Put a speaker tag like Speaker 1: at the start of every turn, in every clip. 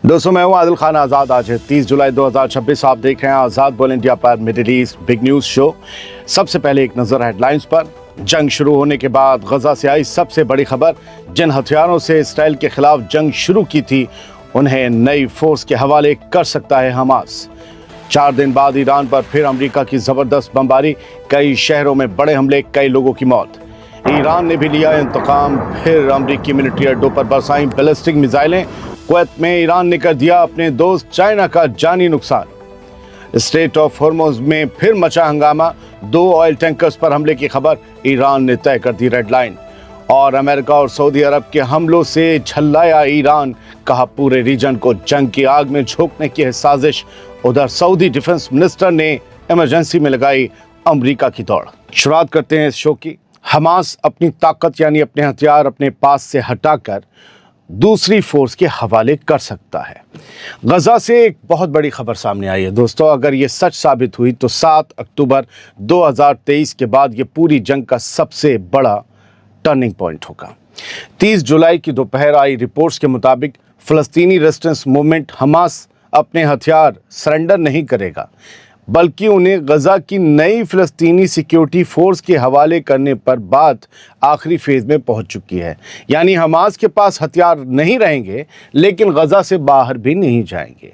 Speaker 1: दोस्तों मैं हूं आदिल खान आज़ाद। आज है 30 जुलाई 2026। आप देख रहे हैं आज़ाद बोल इंडिया पर middle east big news show. सबसे पहले एक नज़र हेडलाइंस पर। जंग शुरू होने के बाद गजा से आई सबसे बड़ी खबर। जिन हथियारों से इसराइल के खिलाफ जंग शुरू की थी उन्हें नई फोर्स के हवाले कर सकता है हमास। 4 दिन बाद ईरान पर फिर अमेरिका की जबरदस्त बमबारी, कई शहरों में बड़े हमले, कई लोगों की मौत। ईरान ने भी लिया इंतकाम, फिर अमेरिकी मिलिट्री अड्डों पर बरसाई बैलिस्टिक मिसाइलें। कुवैत में ईरान ने कर दिया अपने दोस्त चाइना का जानी नुकसान। स्ट्रेट ऑफ हॉर्मुज़ में फिर मचा हंगामा, 2 ऑयल टैंकर्स पर हमले की खबर। ईरान ने तय कर दी रेड लाइन। और अमेरिका और सऊदी अरब के हमलों से झल्लाया ईरान, कहा पूरे रीजन को जंग की आग में झोंकने की है साजिश। उधर सऊदी डिफेंस मिनिस्टर ने इमरजेंसी में लगाई अमेरिका की दौड़। शुरुआत करते हैं इस शो की। हमास अपनी ताकत यानी अपने हथियार अपने पास से हटाकर दूसरी फोर्स के हवाले कर सकता है। गजा से एक बहुत बड़ी खबर सामने आई है दोस्तों। अगर ये सच साबित हुई तो 7 अक्टूबर 2023 के बाद ये पूरी जंग का सबसे बड़ा टर्निंग पॉइंट होगा। 30 जुलाई की दोपहर आई रिपोर्ट्स के मुताबिक फ़लस्तीनी रेजिस्टेंस मूवमेंट हमास अपने हथियार सरेंडर नहीं करेगा, बल्कि उन्हें गजा की नई फ़लस्तीनी सिक्योरिटी फोर्स के हवाले करने पर बात आखिरी फेज़ में पहुंच चुकी है। यानी हमास के पास हथियार नहीं रहेंगे, लेकिन गजा से बाहर भी नहीं जाएंगे।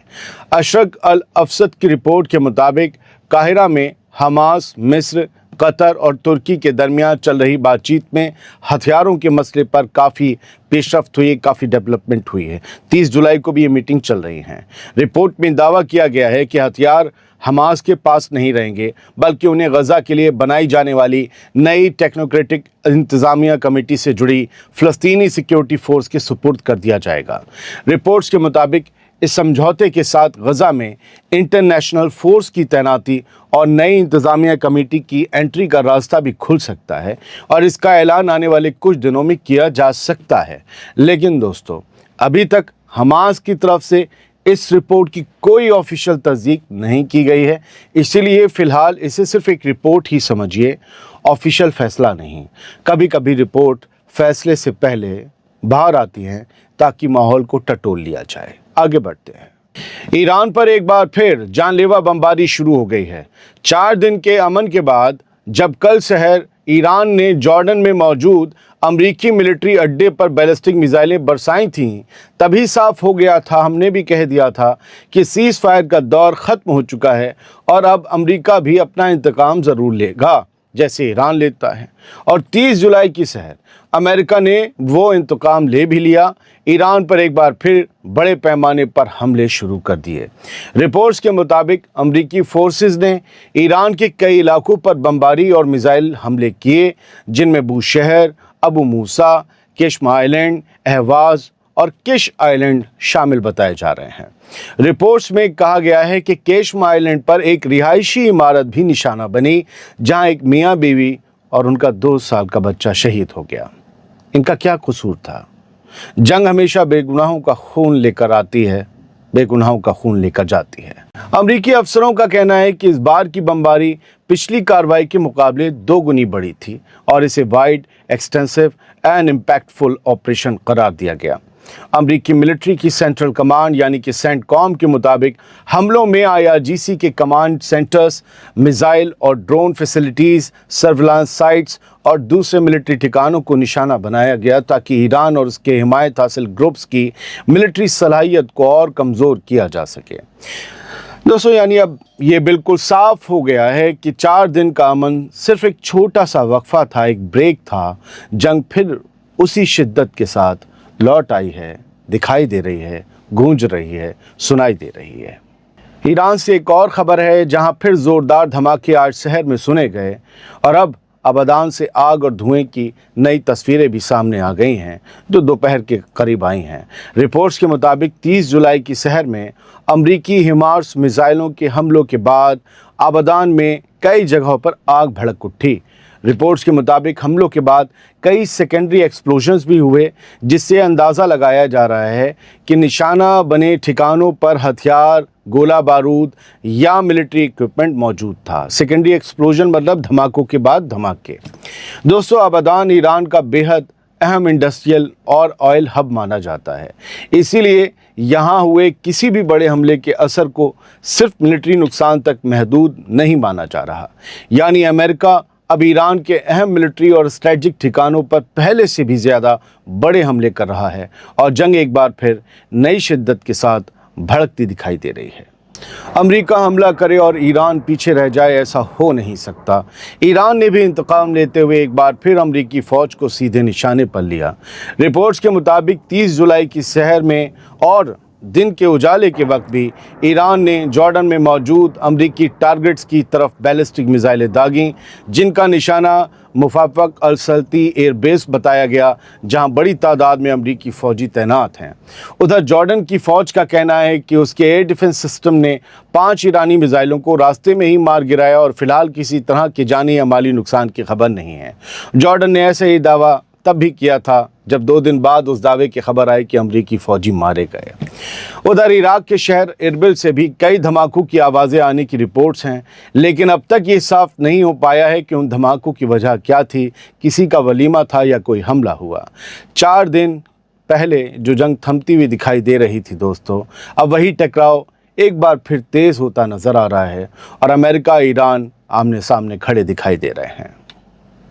Speaker 1: अशरक अल अफसद की रिपोर्ट के मुताबिक काहिरा में हमास, मिस्र, कतर और तुर्की के दरमियान चल रही बातचीत में हथियारों के मसले पर काफ़ी पेशरफ्त हुई है, काफ़ी डेवलपमेंट हुई है। 30 जुलाई को भी ये मीटिंग चल रही है। रिपोर्ट में दावा किया गया है कि हथियार हमास के पास नहीं रहेंगे, बल्कि उन्हें गजा के लिए बनाई जाने वाली नई टेक्नोक्रेटिक इंतज़ामिया कमेटी से जुड़ी फ़लस्तीनी सिक्योरिटी फोर्स के सुपुर्द कर दिया जाएगा। रिपोर्ट्स के मुताबिक इस समझौते के साथ गजा में इंटरनेशनल फोर्स की तैनाती और नई इंतज़ामिया कमेटी की एंट्री का रास्ता भी खुल सकता है और इसका ऐलान आने वाले कुछ दिनों में किया जा सकता है। लेकिन दोस्तों, अभी तक हमास की तरफ से इस रिपोर्ट की कोई ऑफिशियल तस्दीक नहीं की गई है, इसीलिए फ़िलहाल इसे सिर्फ एक रिपोर्ट ही समझिए, ऑफिशियल फ़ैसला नहीं। कभी कभी रिपोर्ट फ़ैसले से पहले बाहर आती हैं ताकि माहौल को टटोल लिया जाए। आगे बढ़ते हैं। ईरान पर एक बार फिर जानलेवा बमबारी शुरू हो गई है। 4 दिन के अमन के बाद जब कल शहर ईरान ने जॉर्डन में मौजूद अमरीकी मिलिट्री अड्डे पर बैलिस्टिक मिसाइलें बरसाई थीं, तभी साफ हो गया था, हमने भी कह दिया था कि सीज़ फायर का दौर ख़त्म हो चुका है और अब अमेरिका भी अपना इंतकाम ज़रूर लेगा, जैसे ईरान लेता है। और 30 जुलाई की सहर अमेरिका ने वो इंतकाम ले भी लिया। ईरान पर एक बार फिर बड़े पैमाने पर हमले शुरू कर दिए। रिपोर्ट्स के मुताबिक अमरीकी फोर्सेस ने ईरान के कई इलाकों पर बमबारी और मिसाइल हमले किए, जिनमें बूशहर, अबू मूसा, केशम आइलैंड, अहवाज और किश आइलैंड शामिल बताए जा रहे हैं। रिपोर्ट्स में कहा गया है कि केशम आइलैंड पर एक रिहायशी इमारत भी निशाना बनी, जहां एक मियाँ बीवी और उनका 2 साल का बच्चा शहीद हो गया। इनका क्या कसूर था? जंग हमेशा बेगुनाहों का खून लेकर आती है, बेगुनाहों का खून लेकर जाती है। अमरीकी अफसरों का कहना है कि इस बार की बमबारी पिछली कार्रवाई के मुकाबले 2 गुनी बड़ी थी और इसे wide, extensive and impactful operation करार दिया गया। अमरीकी मिलिट्री की सेंट्रल कमांड यानी कि सेंटकॉम के मुताबिक हमलों में IRGC के कमांड सेंटर्स, मिसाइल और ड्रोन फैसिलिटीज़, सर्विलांस साइट्स और दूसरे मिलिट्री ठिकानों को निशाना बनाया गया ताकि ईरान और उसके हिमायत हासिल ग्रुप्स की मिलिट्री सलाहियत को और कमज़ोर किया जा सके। दोस्तों, यानी अब ये बिल्कुल साफ हो गया है कि 4 दिन का अमन सिर्फ एक छोटा सा वक्फा था, एक ब्रेक था। जंग फिर उसी शिद्दत के साथ लौट आई है, दिखाई दे रही है, गूंज रही है, सुनाई दे रही है। ईरान से एक और ख़बर है, जहां फिर ज़ोरदार धमाके आज शहर में सुने गए और अब अबदान से आग और धुएं की नई तस्वीरें भी सामने आ गई हैं, जो दोपहर के करीब आई हैं। रिपोर्ट्स के मुताबिक 30 जुलाई की शहर में अमरीकी हिमार्स मिसाइलों के हमलों के बाद अबदान में कई जगहों पर आग भड़क उठी। रिपोर्ट्स के मुताबिक हमलों के बाद कई सेकेंडरी एक्सप्लोजन्स भी हुए, जिससे अंदाज़ा लगाया जा रहा है कि निशाना बने ठिकानों पर हथियार, गोला बारूद या मिलिट्री इक्विपमेंट मौजूद था। सेकेंडरी एक्सप्लोजन मतलब धमाकों के बाद धमाके। दोस्तों, अबदान ईरान का बेहद अहम इंडस्ट्रियल और ऑयल हब माना जाता है, इसीलिए यहाँ हुए किसी भी बड़े हमले के असर को सिर्फ मिलिट्री नुकसान तक महदूद नहीं माना जा रहा। यानी अमेरिका अब ईरान के अहम मिलिट्री और स्ट्रेटजिक ठिकानों पर पहले से भी ज़्यादा बड़े हमले कर रहा है और जंग एक बार फिर नई शिद्दत के साथ भड़कती दिखाई दे रही है। अमेरिका हमला करे और ईरान पीछे रह जाए, ऐसा हो नहीं सकता। ईरान ने भी इंतकाम लेते हुए एक बार फिर अमेरिकी फ़ौज को सीधे निशाने पर लिया। रिपोर्ट्स के मुताबिक 30 जुलाई की सहर में और दिन के उजाले के वक्त भी ईरान ने जॉर्डन में मौजूद अमरीकी टारगेट्स की तरफ बैलिस्टिक मिसाइलें दागीं, जिनका निशाना मुफाफक अल सल्ती एयर बेस बताया गया, जहां बड़ी तादाद में अमरीकी फ़ौजी तैनात हैं। उधर जॉर्डन की फ़ौज का कहना है कि उसके एयर डिफेंस सिस्टम ने 5 ईरानी मिसाइलों को रास्ते में ही मार गिराया और फिलहाल किसी तरह के जानी या माली नुकसान की खबर नहीं है। जॉर्डन ने ऐसे ही दावा तब भी किया था जब 2 दिन बाद उस दावे की खबर आई कि अमरीकी फ़ौजी मारे गए। उधर इराक के शहर इरबिल से भी कई धमाकों की आवाज़ें आने की रिपोर्ट्स हैं, लेकिन अब तक ये साफ नहीं हो पाया है कि उन धमाकों की वजह क्या थी, किसी का वलीमा था या कोई हमला हुआ। 4 दिन पहले जो जंग थमती हुई दिखाई दे रही थी दोस्तों, अब वही टकराव एक बार फिर तेज़ होता नज़र आ रहा है और अमेरिका ईरान आमने सामने खड़े दिखाई दे रहे हैं।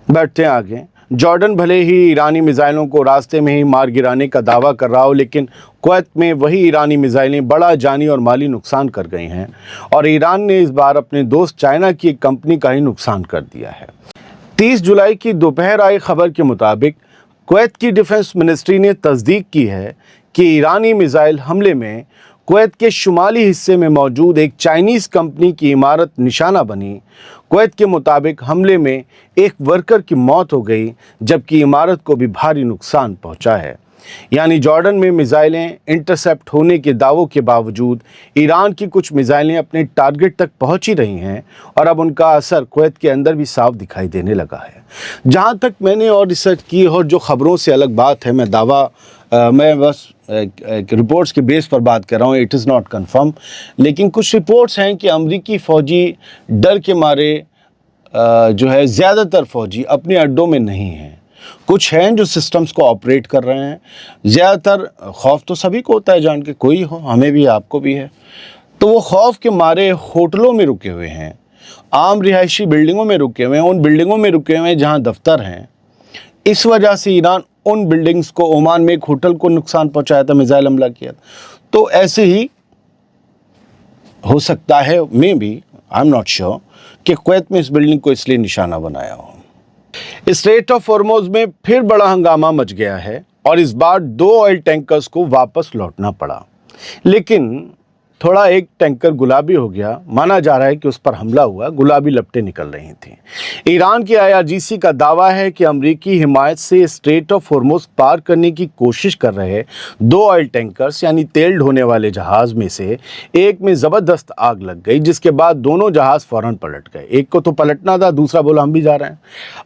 Speaker 1: बढ़ते हैं आगे। जॉर्डन भले ही ईरानी मिसाइलों को रास्ते में ही मार गिराने का दावा कर रहा हो, लेकिन कुवैत में वही ईरानी मिसाइलें बड़ा जानी और माली नुकसान कर गई हैं और ईरान ने इस बार अपने दोस्त चाइना की एक कंपनी का ही नुकसान कर दिया है। 30 जुलाई की दोपहर आई खबर के मुताबिक कुवैत की डिफेंस मिनिस्ट्री ने तस्दीक की है कि ईरानी मिसाइल हमले में कुवैत के शुमाली हिस्से में मौजूद एक चाइनीज़ कंपनी की इमारत निशाना बनी। कुवैत के मुताबिक हमले में एक वर्कर की मौत हो गई, जबकि इमारत को भी भारी नुकसान पहुंचा है। यानी जॉर्डन में मिसाइलें इंटरसेप्ट होने के दावों के बावजूद ईरान की कुछ मिसाइलें अपने टारगेट तक पहुंच ही रही हैं और अब उनका असर कुवैत के अंदर भी साफ दिखाई देने लगा है। जहां तक मैंने और रिसर्च की और जो ख़बरों से अलग बात है, मैं बस रिपोर्ट्स के बेस पर बात कर रहा हूँ, इट इज़ नॉट कन्फर्म, लेकिन कुछ रिपोर्ट्स हैं कि अमरीकी फ़ौजी डर के मारे जो है ज़्यादातर फ़ौजी अपने अड्डों में नहीं हैं। कुछ हैं जो सिस्टम्स को ऑपरेट कर रहे हैं। ज़्यादातर खौफ तो सभी को होता है, जान के कोई हो, हमें भी आपको भी है। तो वो खौफ के मारे होटलों में रुके हुए हैं, आम रिहायशी बिल्डिंगों में रुके हुए हैं, उन बिल्डिंगों में रुके हुए हैं जहाँ दफ्तर हैं। इस वजह से ईरान उन बिल्डिंग्स को, ओमान में एक होटल को नुकसान पहुंचाया था, मिसाइल हमला किया था। तो ऐसे ही हो सकता है, may be, I am not sure, कि कुवैत में इस बिल्डिंग को इसलिए निशाना बनाया हो। स्ट्रेट ऑफ हॉर्मुज़ में फिर बड़ा हंगामा मच गया है और इस बार 2 ऑयल टैंकर्स को वापस लौटना पड़ा, लेकिन थोड़ा एक टैंकर गुलाबी हो गया। माना जा रहा है कि उस पर हमला हुआ, गुलाबी लपटें निकल रही थीं। ईरान की IRGC का दावा है कि अमरीकी हिमायत से स्ट्रेट ऑफ हॉर्मुज़ पार करने की कोशिश कर रहे 2 ऑयल टैंकर्स यानी तेल ढोने वाले जहाज़ में से एक में ज़बरदस्त आग लग गई, जिसके बाद दोनों जहाज़ फ़ौरन पलट गए। एक को तो पलटना था, दूसरा बोला हम भी जा रहे हैं।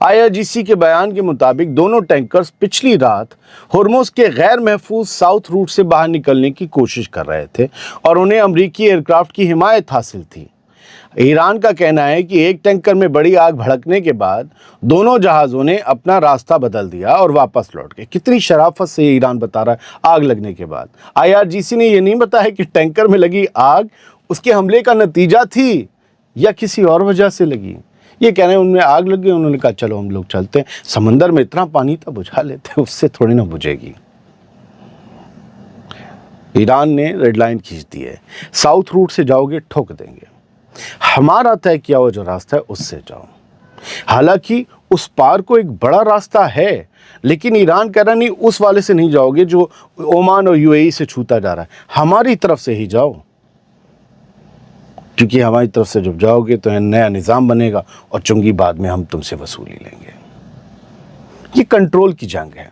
Speaker 1: IRGC के बयान के मुताबिक दोनों टैंकर्स पिछली रात हॉर्मुज़ के गैर महफूज साउथ रूट से बाहर निकलने की कोशिश कर रहे थे और उन्हें अमरीकी एयरक्राफ्ट की हिमायत हासिल थी। ईरान का कहना है कि एक टैंकर में बड़ी आग भड़कने के बाद दोनों जहाज़ों ने अपना रास्ता बदल दिया और वापस लौट गए। कितनी शराफत से ईरान बता रहा है आग लगने के बाद। IRGC ने यह नहीं बताया कि टैंकर में लगी आग उसके हमले का नतीजा थी या किसी और वजह से लगी। ये कह रहे हैं उनमें आग लग गई, उन्होंने कहा चलो हम लोग चलते हैं, समंदर में इतना पानी था बुझा लेते हैं, उससे थोड़ी ना बुझेगी। ईरान ने रेड लाइन खींच दी है, साउथ रूट से जाओगे ठोक देंगे, हमारा तय किया हुआ जो रास्ता है उससे जाओ। हालांकि उस पार को एक बड़ा रास्ता है, लेकिन ईरान कह रहा नहीं उस वाले से नहीं जाओगे जो ओमान और UAE से छूता जा रहा है, हमारी तरफ से ही जाओ, क्योंकि हमारी तरफ से जब जाओगे तो नया निज़ाम बनेगा और चुंगी बाद में हम तुमसे वसूली लेंगे। ये कंट्रोल की जंग है,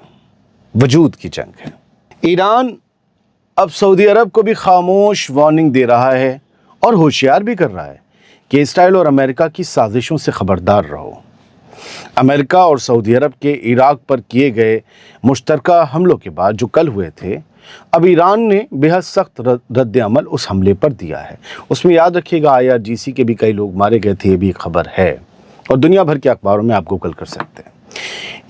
Speaker 1: वजूद की जंग है। ईरान अब सऊदी अरब को भी खामोश वार्निंग दे रहा है और होशियार भी कर रहा है कि इसराइल और अमेरिका की साजिशों से खबरदार रहो। अमेरिका और सऊदी अरब के इराक पर किए गए मुश्तरका हमलों के बाद जो कल हुए थे, अब ईरान ने बेहद सख्त रद्द अमल उस हमले पर दिया है। उसमें याद रखिएगा IRGC के भी कई लोग मारे गए थे, ये भी खबर है और दुनिया भर के अखबारों में आप गूगल कर सकते हैं।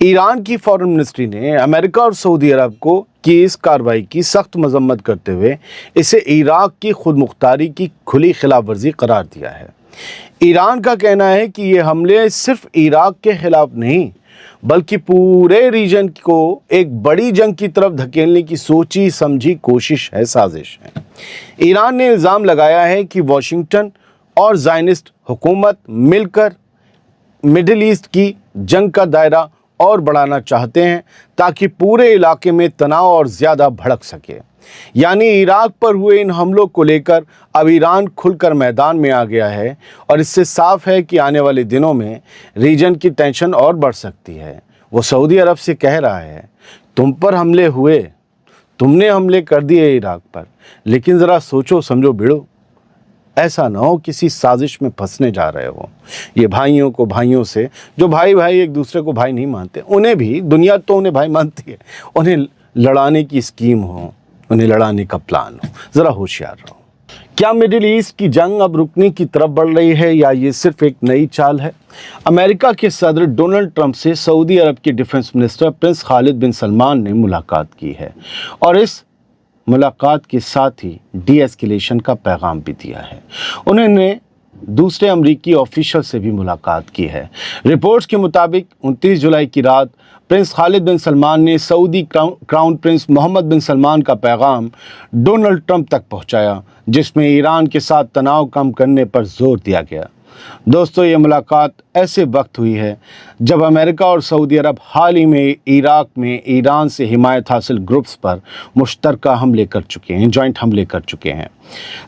Speaker 1: ईरान की फॉरेन मिनिस्ट्री ने अमेरिका और सऊदी अरब को की इस कार्रवाई की सख्त मजम्मत करते हुए इसे इराक की खुद मुख्तारी की खुली खिलाफ वर्जी करार दिया है। ईरान का कहना है कि ये हमले सिर्फ इराक के खिलाफ नहीं बल्कि पूरे रीजन को एक बड़ी जंग की तरफ धकेलने की सोची समझी कोशिश है, साजिश है। ईरान ने इल्ज़ाम लगाया है कि वॉशिंगटन और ज़ायनिस्ट हुकूमत मिलकर मिडिल ईस्ट की जंग का दायरा और बढ़ाना चाहते हैं ताकि पूरे इलाके में तनाव और ज़्यादा भड़क सके। यानी इराक पर हुए इन हमलों को लेकर अब ईरान खुलकर मैदान में आ गया है और इससे साफ है कि आने वाले दिनों में रीजन की टेंशन और बढ़ सकती है। वो सऊदी अरब से कह रहा है, तुम पर हमले हुए, तुमने हमले कर दिए इराक पर, लेकिन ज़रा सोचो समझो भिड़ो, ऐसा ना हो किसी साजिश में फंसने जा रहे हो। ये भाइयों को भाइयों से, जो भाई भाई एक दूसरे को भाई नहीं मानते, उन्हें भी दुनिया तो उन्हें भाई मानती है, उन्हें लड़ाने की स्कीम हो, उन्हें लड़ाने का प्लान हो, ज़रा होशियार रहो। क्या मिडिल ईस्ट की जंग अब रुकने की तरफ बढ़ रही है या ये सिर्फ एक नई चाल है? अमेरिका के सदर डोनाल्ड ट्रंप से सऊदी अरब के डिफेंस मिनिस्टर प्रिंस खालिद बिन सलमान ने मुलाकात की है और इस मुलाकात के साथ ही डी एस्केलेशन का पैगाम भी दिया है। उन्होंने दूसरे अमरीकी ऑफिशियल से भी मुलाकात की है। रिपोर्ट्स के मुताबिक 29 जुलाई की रात प्रिंस खालिद बिन सलमान ने सऊदी क्राउन प्रिंस मोहम्मद बिन सलमान का पैगाम डोनाल्ड ट्रंप तक पहुंचाया, जिसमें ईरान के साथ तनाव कम करने पर जोर दिया गया। दोस्तों, ये मुलाकात ऐसे वक्त हुई है जब अमेरिका और सऊदी अरब हाल ही में इराक में ईरान से हिमायत हासिल ग्रुप्स पर मुश्तरका हमले कर चुके हैं, जॉइंट हमले कर चुके हैं।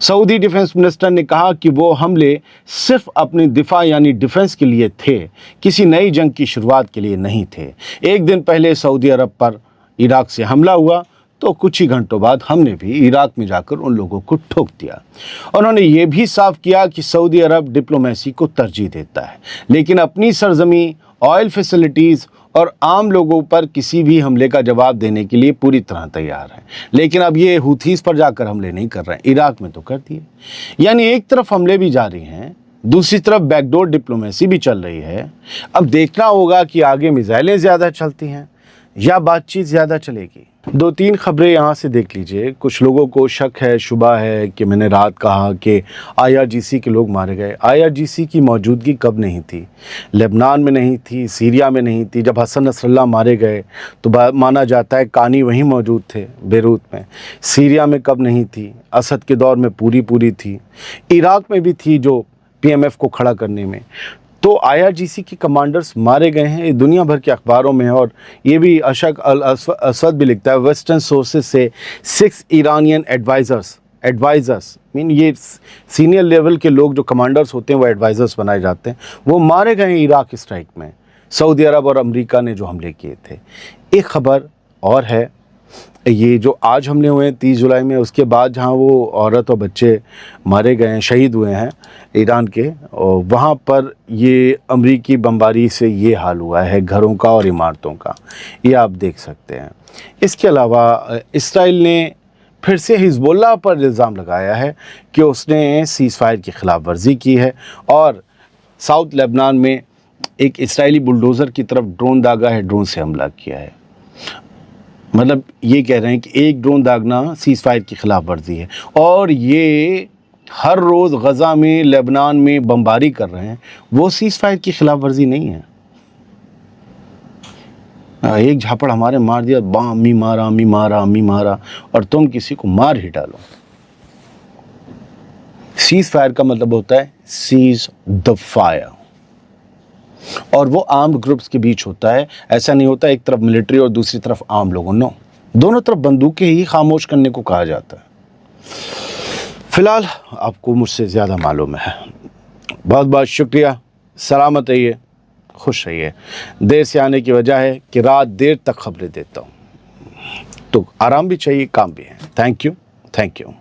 Speaker 1: सऊदी डिफेंस मिनिस्टर ने कहा कि वो हमले सिर्फ अपने दिफा यानी डिफेंस के लिए थे, किसी नई जंग की शुरुआत के लिए नहीं थे। एक दिन पहले सऊदी अरब पर इराक से हमला हुआ तो कुछ ही घंटों बाद हमने भी इराक में जाकर उन लोगों को ठोक दिया। उन्होंने ये भी साफ किया कि सऊदी अरब डिप्लोमेसी को तरजीह देता है, लेकिन अपनी सरजमी, ऑयल फैसिलिटीज़ और आम लोगों पर किसी भी हमले का जवाब देने के लिए पूरी तरह तैयार है। लेकिन अब ये हुथीस पर जाकर हमले नहीं कर रहे हैं, इराक में तो कर दिए। यानी एक तरफ हमले भी जारी हैं, दूसरी तरफ बैकडोर डिप्लोमेसी भी चल रही है। अब देखना होगा कि आगे मिसाइलें ज़्यादा चलती हैं या बातचीत ज़्यादा चलेगी। 2-3 खबरें यहाँ से देख लीजिए। कुछ लोगों को शक है, शुबा है कि मैंने रात कहा कि IRGC के लोग मारे गए। IRGC की मौजूदगी कब नहीं थी? लेबनान में नहीं थी, सीरिया में नहीं थी। जब हसन नसरल्लाह मारे गए तो माना जाता है कानी वहीं मौजूद थे, बेरूत में। सीरिया में कब नहीं थी? असद के दौर में पूरी थी। इराक में भी थी, जो PMF को खड़ा करने में। तो IRGC के कमांडर्स मारे गए हैं, ये दुनिया भर के अखबारों में है। और ये भी अशक अल असद भी लिखता है, वेस्टर्न सोर्सेज से 6 ईरानियन एडवाइज़र्स मीन ये सीनियर लेवल के लोग जो कमांडर्स होते हैं वो एडवाइज़र्स बनाए जाते हैं, वो मारे गए हैं इराक स्ट्राइक में, सऊदी अरब और अमेरिका ने जो हमले किए थे। एक खबर और है, ये जो आज हमले हुए हैं 30 जुलाई में, उसके बाद जहाँ वो औरत और बच्चे मारे गए हैं, शहीद हुए हैं ईरान के, और वहाँ पर ये अमरीकी बमबारी से ये हाल हुआ है घरों का और इमारतों का, ये आप देख सकते हैं। इसके अलावा इसराइल ने फिर से हिजबुल्लाह पर इल्ज़ाम लगाया है कि उसने सीज़ फायर की खिलाफ वर्जी की है और साउथ लेबनान में एक इसराइली बुलडोज़र की तरफ ड्रोन दागा है, ड्रोन से हमला किया है। मतलब ये कह रहे हैं कि एक ड्रोन दागना सीज़ फायर की खिलाफ वर्जी है, और ये हर रोज़ गज़ा में, लेबनान में बमबारी कर रहे हैं, वो सीज़ फायर की खिलाफ वर्जी नहीं है। एक झापड़ हमारे मार दिया, अम्मी मारा, और तुम किसी को मार ही डालो। सीज़ फायर का मतलब होता है सीज़ द फायर, और वो आर्म्ड ग्रुप्स के बीच होता है। ऐसा नहीं होता एक तरफ मिलिट्री और दूसरी तरफ आम लोगों, नो, दोनों तरफ बंदूकें ही खामोश करने को कहा जाता है। फिलहाल आपको मुझसे ज़्यादा मालूम है। बहुत बहुत शुक्रिया। सलामत रहिए, खुश रहिए। देर से आने की वजह है कि रात देर तक खबरें देता हूँ, तो आराम भी चाहिए, काम भी है। Thank you.